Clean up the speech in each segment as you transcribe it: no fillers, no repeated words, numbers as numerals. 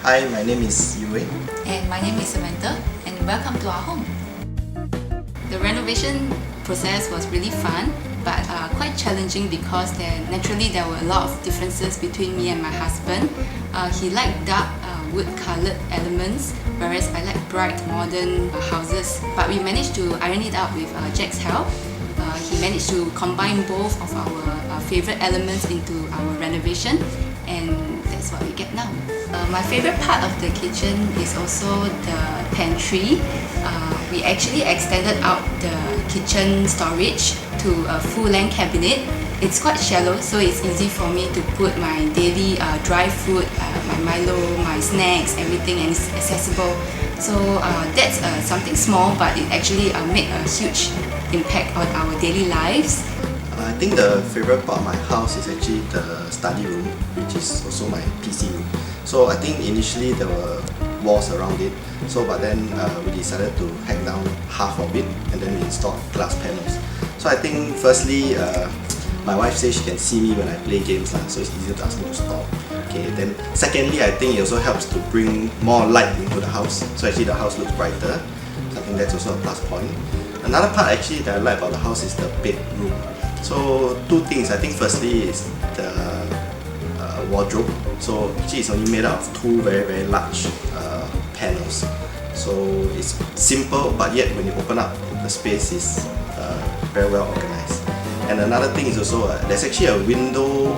Hi, my name is Euwei. And my name is Samantha, and welcome to our home. The renovation process was really fun, but quite challenging because there were a lot of differences between me and my husband. He liked dark wood-colored elements, whereas I like bright, modern houses. But we managed to iron it out with Jack's help. He managed to combine both of our favorite elements into our renovation, and that's what we get now. My favorite part of the kitchen is also the pantry. We actually extended out the kitchen storage to a full-length cabinet. It's quite shallow, so it's easy for me to put my daily dry food, my Milo, my snacks, everything, and it's accessible. So that's something small, but it actually made a huge impact on our daily lives. I think the favorite part of my house is actually the study room, which is also my PC room. So I think initially there were walls around it, but then we decided to hack down half of it and then we installed glass panels. So I think firstly, my wife says she can see me when I play games, so it's easier to ask me to stop. Okay, then secondly, I think it also helps to bring more light into the house. So actually the house looks brighter. So I think that's also a plus point. Another part actually that I like about the house is the bedroom. So two things. I think firstly is the wardrobe. So actually it's only made out of two very large panels. So it's simple, but yet when you open up, the space is very well organized. And another thing is also there's actually a window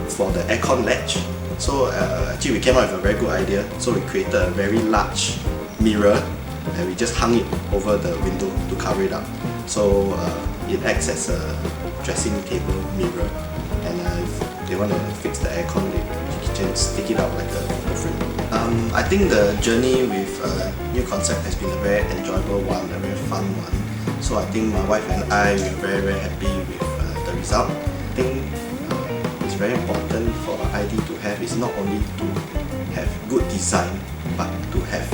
for the aircon latch. So actually we came up with a very good idea. So we created a very large mirror and we just hung it over the window to cover it up. So it acts as a dressing table mirror, and if they want to fix the aircon, they can stick it out like a photo frame. I think the journey with Neu Konceptz has been a very enjoyable one, a very fun one. So I think my wife and I were very happy with the result. I think it's very important for the ID to have is not only to have good design, but to have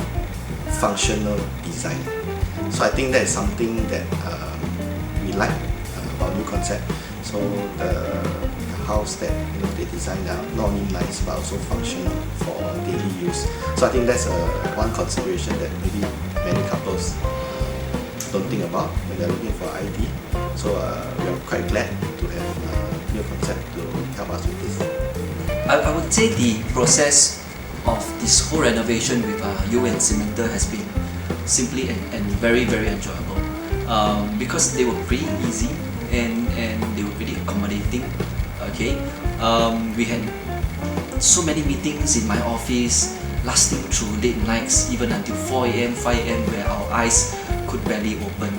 functional design. So I think that is something that we like about Neu Konceptz. So the house that they designed are not only nice but also functional for daily use. So I think that's one consideration that maybe many couples don't think about when they're looking for ID. So we are quite glad to have Neu Konceptz to help us with this. I would say the process of this whole renovation with Euwei and Samantha has been simply and very enjoyable, because they were pretty easy and they were pretty accommodating. Okay, we had so many meetings in my office, lasting through late nights, even until 4 a.m., 5 a.m., where our eyes could barely open.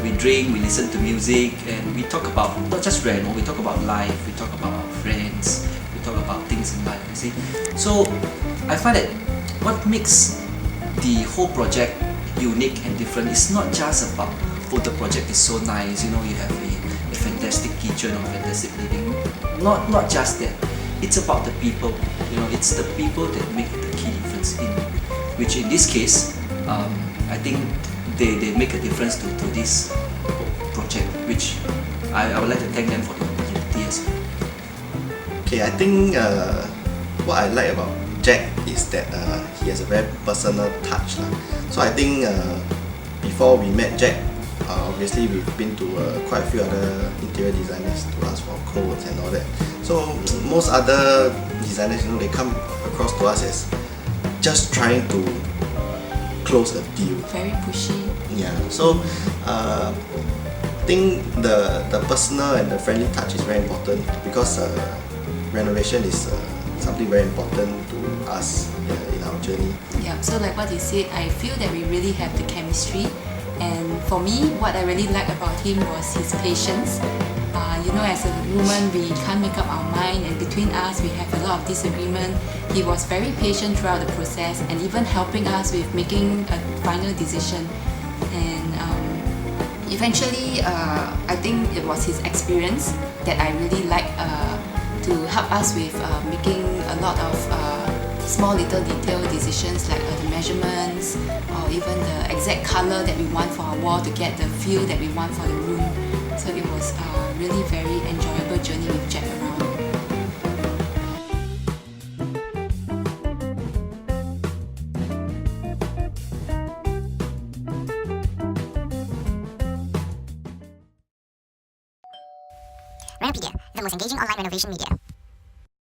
We drink, we listen to music, and we talk about not just reno, we talk about life, we talk about our friends, we talk about things in life. You see, so I find that what makes the whole project unique and different is not just about the project is so nice. You have a fantastic kitchen or fantastic living. Not just that. It's about the people. It's the people that make the key difference which in this case, I think they make a difference to this project, which I would like to thank them for the opportunity as well. Okay, I think what I like about Jack is that he has a very personal touch. So I think before we met Jack, obviously we've been to quite a few other interior designers to ask for quotes and all that. So most other designers, they come across to us as just trying to close a deal. Very pushy. Yeah. So I think the personal and the friendly touch is very important because renovation is something very important to us in our journey. Yeah, so like what you said, I feel that we really have the chemistry, and for me, what I really liked about him was his patience. As a woman, we can't make up our mind, and between us, we have a lot of disagreement. He was very patient throughout the process, and even helping us with making a final decision. And eventually, I think it was his experience that I really liked to help us with making a lot of small little detail decisions like the measurements or even the exact color that we want for our wall to get the feel that we want for the room. So it was a really very enjoyable journey with Jack around. Renopedia, the most engaging online renovation media.